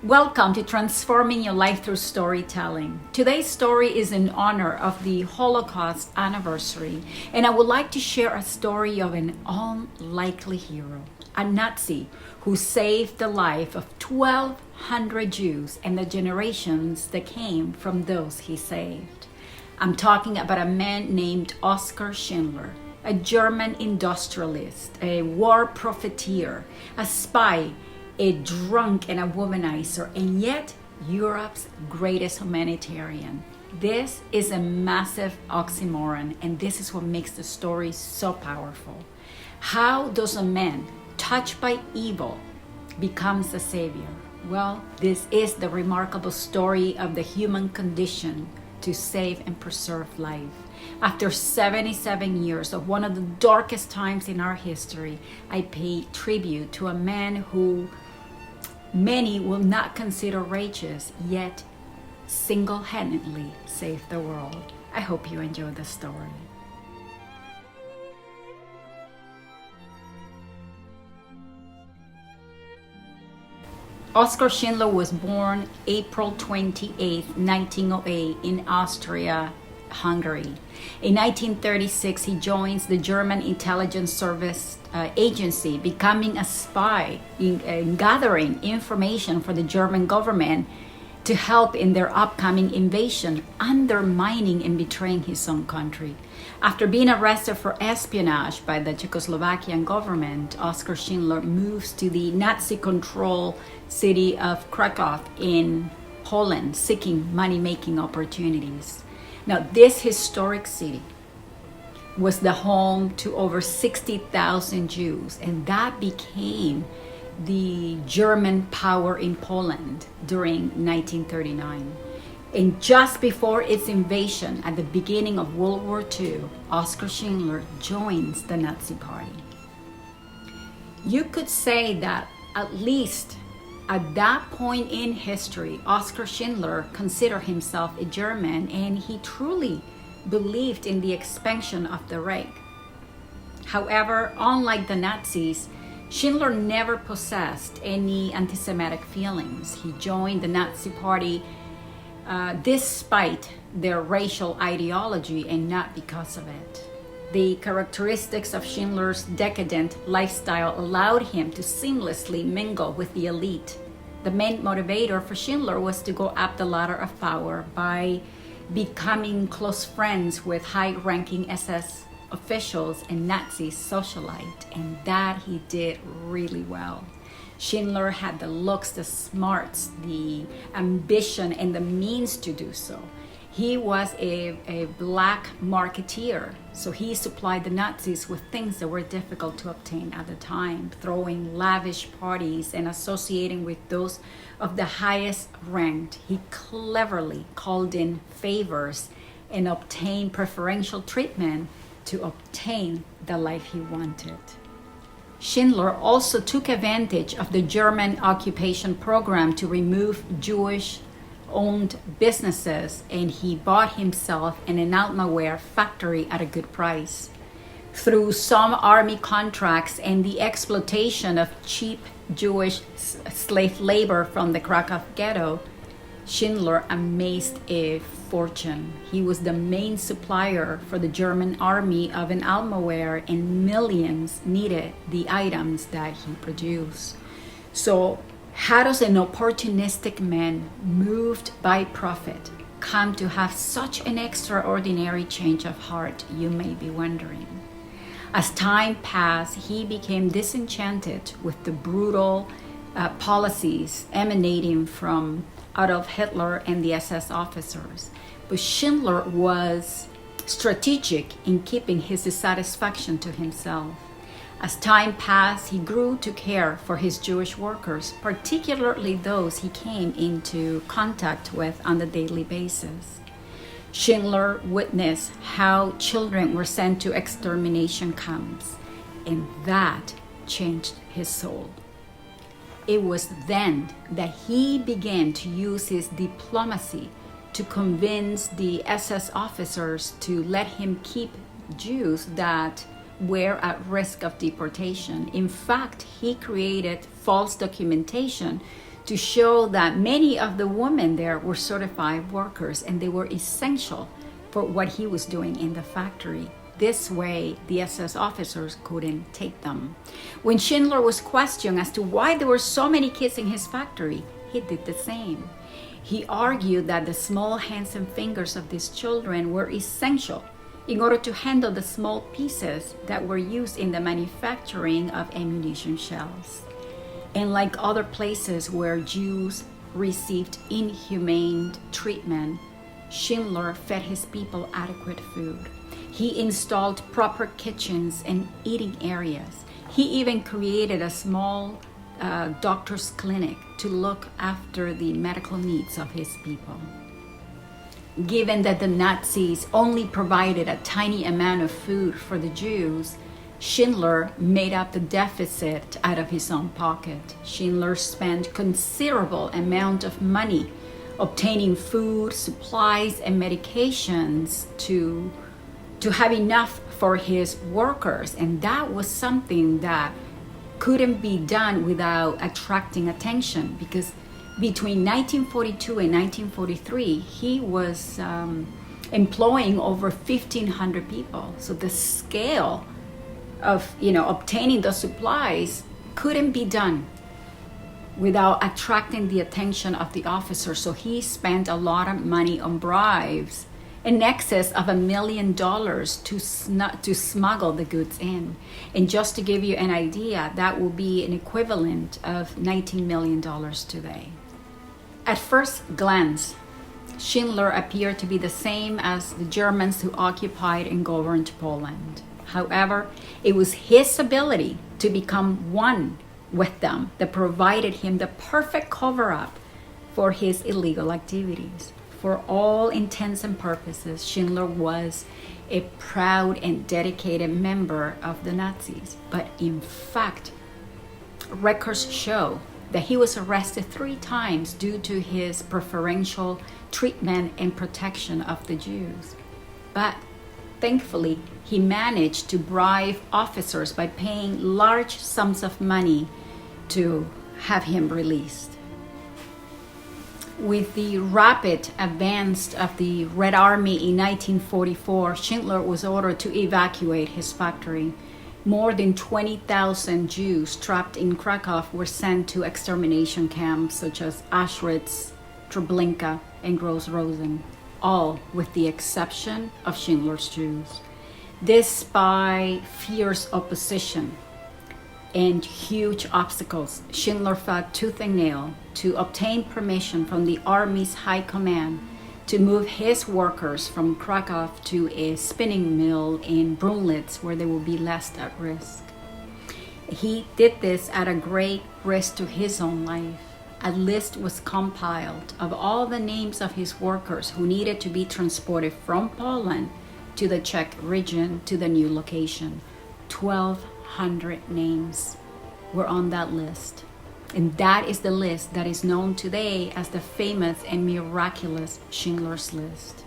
Welcome to Transforming Your Life Through Storytelling. Today's story is in honor of the Holocaust anniversary, and I would like to share a story of an unlikely hero, a Nazi who saved the life of 1,200 Jews and the generations that came from those he saved. I'm talking about a man named Oskar Schindler, a German industrialist, a war profiteer, a spy, a drunk and a womanizer, and yet Europe's greatest humanitarian. This is a massive oxymoron, and this is what makes the story so powerful. How does a man touched by evil becomes a savior? Well, this is the remarkable story of the human condition to save and preserve life. After 77 years of one of the darkest times in our history, I pay tribute to a man who many will not consider righteous, yet single-handedly saved the world. I hope you enjoy the story. Oskar Schindler was born April 28, 1908 in Austria, Hungary. In 1936, he joins the German intelligence service agency, becoming a spy in gathering information for the German government to help in their upcoming invasion, undermining and betraying his own country. After being arrested for espionage by the Czechoslovakian government, Oskar Schindler moves to the Nazi-controlled city of Krakow in Poland, seeking money-making opportunities. Now, this historic city was the home to over 60,000 Jews, and that became the German power in Poland during 1939. And just before its invasion, at the beginning of World War II, Oskar Schindler joins the Nazi Party. You could say that at least at that point in history, Oskar Schindler considered himself a German, and he truly believed in the expansion of the Reich. However, unlike the Nazis, Schindler never possessed any anti-Semitic feelings. He joined the Nazi Party despite their racial ideology and not because of it. The characteristics of Schindler's decadent lifestyle allowed him to seamlessly mingle with the elite. The main motivator for Schindler was to go up the ladder of power by becoming close friends with high-ranking SS officials and Nazi socialites, and that he did really well. Schindler had the looks, the smarts, the ambition, and the means to do so. He was a black marketeer, so he supplied the Nazis with things that were difficult to obtain at the time, throwing lavish parties and associating with those of the highest ranked. He cleverly called in favors and obtained preferential treatment to obtain the life he wanted. Schindler also took advantage of the German occupation program to remove Jewish-owned businesses, and he bought himself an Almaware factory at a good price. Through some army contracts and the exploitation of cheap Jewish slave labor from the Krakow ghetto, Schindler amassed a fortune. He was the main supplier for the German army of an Almaware, and millions needed the items that he produced. So, how does an opportunistic man moved by profit come to have such an extraordinary change of heart, you may be wondering. As time passed, he became disenchanted with the brutal policies emanating from Adolf Hitler and the SS officers. But Schindler was strategic in keeping his dissatisfaction to himself. As time passed, he grew to care for his Jewish workers, particularly those he came into contact with on a daily basis. Schindler witnessed how children were sent to extermination camps, and that changed his soul. It was then that he began to use his diplomacy to convince the SS officers to let him keep Jews that were at risk of deportation. In fact, he created false documentation to show that many of the women there were certified workers and they were essential for what he was doing in the factory. This way, the SS officers couldn't take them. When Schindler was questioned as to why there were so many kids in his factory, he did the same. He argued that the small hands and fingers of these children were essential in order to handle the small pieces that were used in the manufacturing of ammunition shells. And like other places where Jews received inhumane treatment, Schindler fed his people adequate food. He installed proper kitchens and eating areas. He even created a small doctor's clinic to look after the medical needs of his people. Given that the Nazis only provided a tiny amount of food for the Jews, Schindler made up the deficit out of his own pocket. Schindler spent considerable amount of money obtaining food, supplies, and medications to have enough for his workers. And that was something that couldn't be done without attracting attention, because between 1942 and 1943, he was employing over 1,500 people. So the scale of obtaining the supplies couldn't be done without attracting the attention of the officers. So he spent a lot of money on bribes, in excess of $1 million to smuggle the goods in. And just to give you an idea, that will be an equivalent of $19 million today. At first glance, Schindler appeared to be the same as the Germans who occupied and governed Poland. However, it was his ability to become one with them that provided him the perfect cover-up for his illegal activities. For all intents and purposes, Schindler was a proud and dedicated member of the Nazis. But in fact, records show that he was arrested 3 times due to his preferential treatment and protection of the Jews. But thankfully, he managed to bribe officers by paying large sums of money to have him released. With the rapid advance of the Red Army in 1944, Schindler was ordered to evacuate his factory. More than 20,000 Jews trapped in Krakow were sent to extermination camps such as Auschwitz, Treblinka, and Gross-Rosen, all with the exception of Schindler's Jews. Despite fierce opposition and huge obstacles, Schindler fought tooth and nail to obtain permission from the Army's high command to move his workers from Krakow to a spinning mill in Brunlitz, where they would be less at risk. He did this at a great risk to his own life. A list was compiled of all the names of his workers who needed to be transported from Poland to the Czech region to the new location. 1,200 names were on that list. And that is the list that is known today as the famous and miraculous Schindler's List.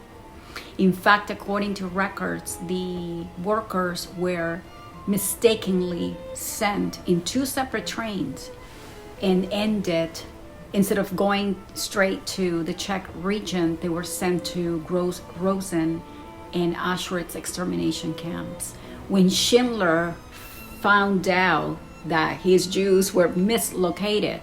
In fact, according to records, the workers were mistakenly sent in 2 separate trains and instead of going straight to the Czech region, they were sent to Gross-Rosen and Auschwitz extermination camps. When Schindler found out that his Jews were mislocated,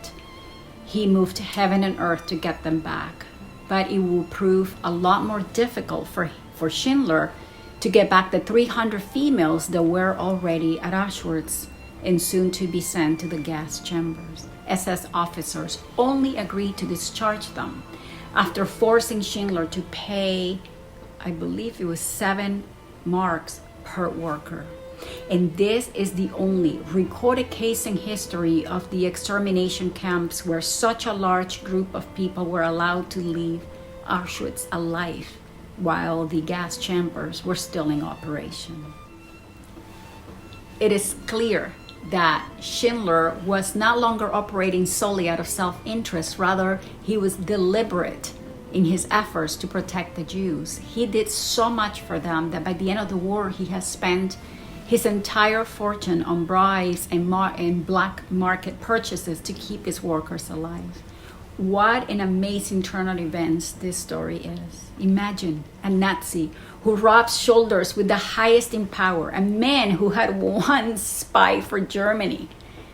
he moved heaven and earth to get them back. But it will prove a lot more difficult for Schindler to get back the 300 females that were already at Auschwitz and soon to be sent to the gas chambers. SS officers only agreed to discharge them after forcing Schindler to pay, I believe it was 7 marks per worker. And this is the only recorded case in history of the extermination camps where such a large group of people were allowed to leave Auschwitz alive while the gas chambers were still in operation. It is clear that Schindler was no longer operating solely out of self-interest. Rather, he was deliberate in his efforts to protect the Jews. He did so much for them that by the end of the war, he has spent his entire fortune on bribes and black market purchases to keep his workers alive. what an amazing turn of events this story is. Imagine a Nazi who rubs shoulders with the highest in power, a man who had once spied for Germany,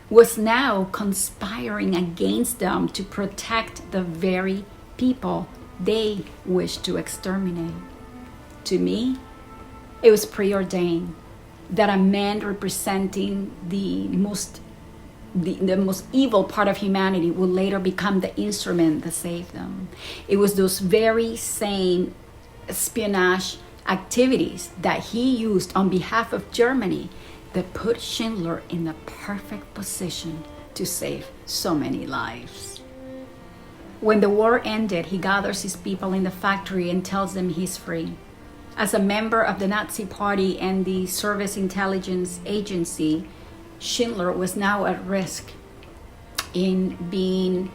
was now conspiring against them to protect the very people they wished to exterminate. To me, it was preordained that a man representing the most evil part of humanity would later become the instrument that saved them. It was those very same espionage activities that he used on behalf of Germany that put Schindler in the perfect position to save so many lives. When the war ended, he gathers his people in the factory and tells them he's free. As a member of the Nazi Party and the Service Intelligence Agency, Schindler was now at risk in being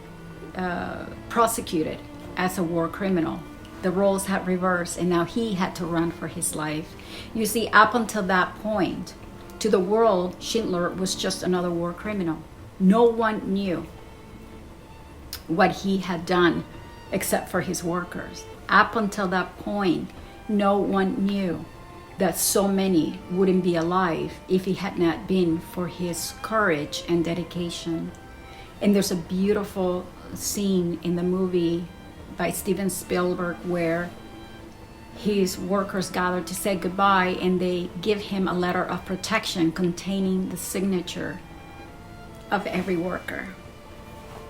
prosecuted as a war criminal. The roles had reversed, and now he had to run for his life. You see, up until that point, to the world, Schindler was just another war criminal. No one knew what he had done except for his workers. Up until that point, no one knew that so many wouldn't be alive if it had not been for his courage and dedication. And there's a beautiful scene in the movie by Steven Spielberg where his workers gather to say goodbye, and they give him a letter of protection containing the signature of every worker.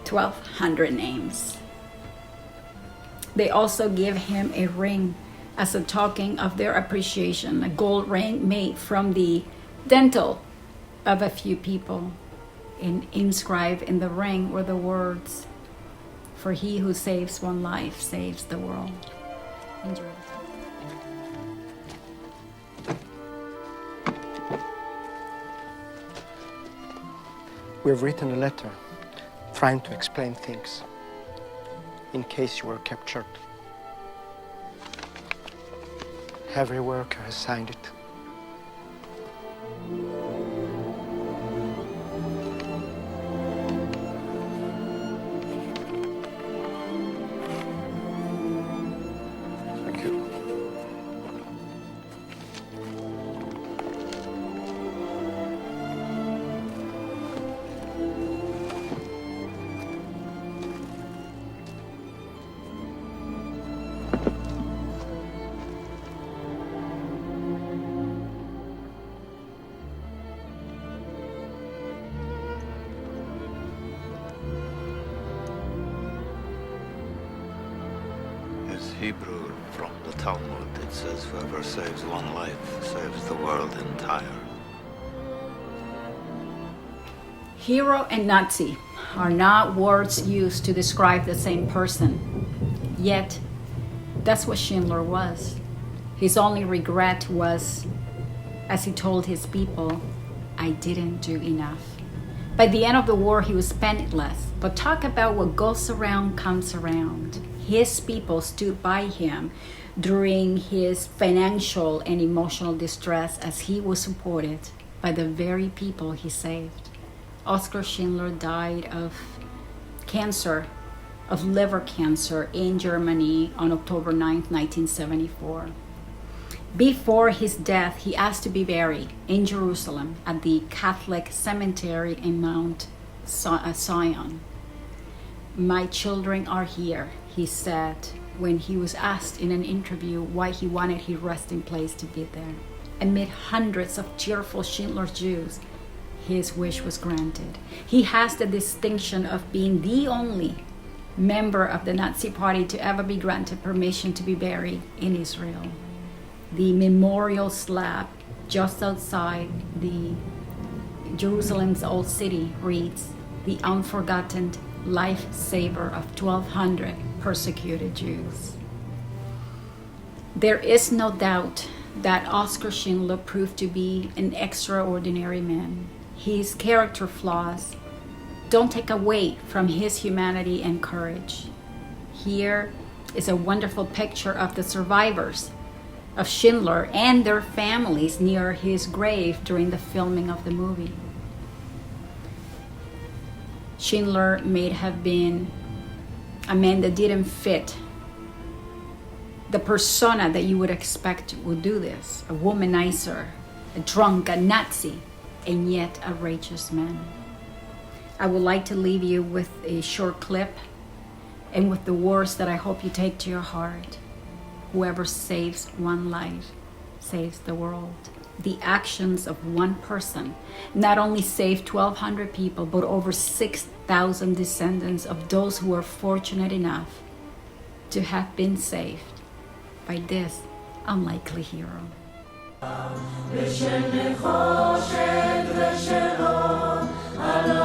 1,200 names. They also give him a ring as a token of their appreciation, a gold ring made from the dental of a few people. And inscribed in the ring were the words, "For he who saves one life saves the world." Enjoy. We've written a letter trying to explain things in case you were captured. Every worker has signed it. Thank you. Hebrew from the Talmud, it says, whoever saves one life saves the world entire. Hero and Nazi are not words used to describe the same person. Yet, that's what Schindler was. His only regret was, as he told his people, "I didn't do enough." By the end of the war, he was penniless. But talk about what goes around comes around. His people stood by him during his financial and emotional distress as he was supported by the very people he saved. Oskar Schindler died of cancer, of liver cancer in Germany on October 9th, 1974. Before his death, he asked to be buried in Jerusalem at the Catholic cemetery in Mount Zion. "My children are here," he said when he was asked in an interview why he wanted his resting place to be there. Amid hundreds of tearful Schindler Jews, his wish was granted. He has the distinction of being the only member of the Nazi Party to ever be granted permission to be buried in Israel. The memorial slab just outside the Jerusalem's old city reads, "The unforgotten lifesaver of 1,200 persecuted Jews." There is no doubt that Oskar Schindler proved to be an extraordinary man. His character flaws don't take away from his humanity and courage. Here is a wonderful picture of the survivors of Schindler and their families near his grave during the filming of the movie. Schindler may have been a man that didn't fit the persona that you would expect would do this, a womanizer, a drunk, a Nazi, and yet a righteous man. I would like to leave you with a short clip and with the words that I hope you take to your heart. Whoever saves one life saves the world. The actions of one person not only saved 1,200 people, but over 6,000 descendants of those who were fortunate enough to have been saved by this unlikely hero. ושל נחושת ושל אור,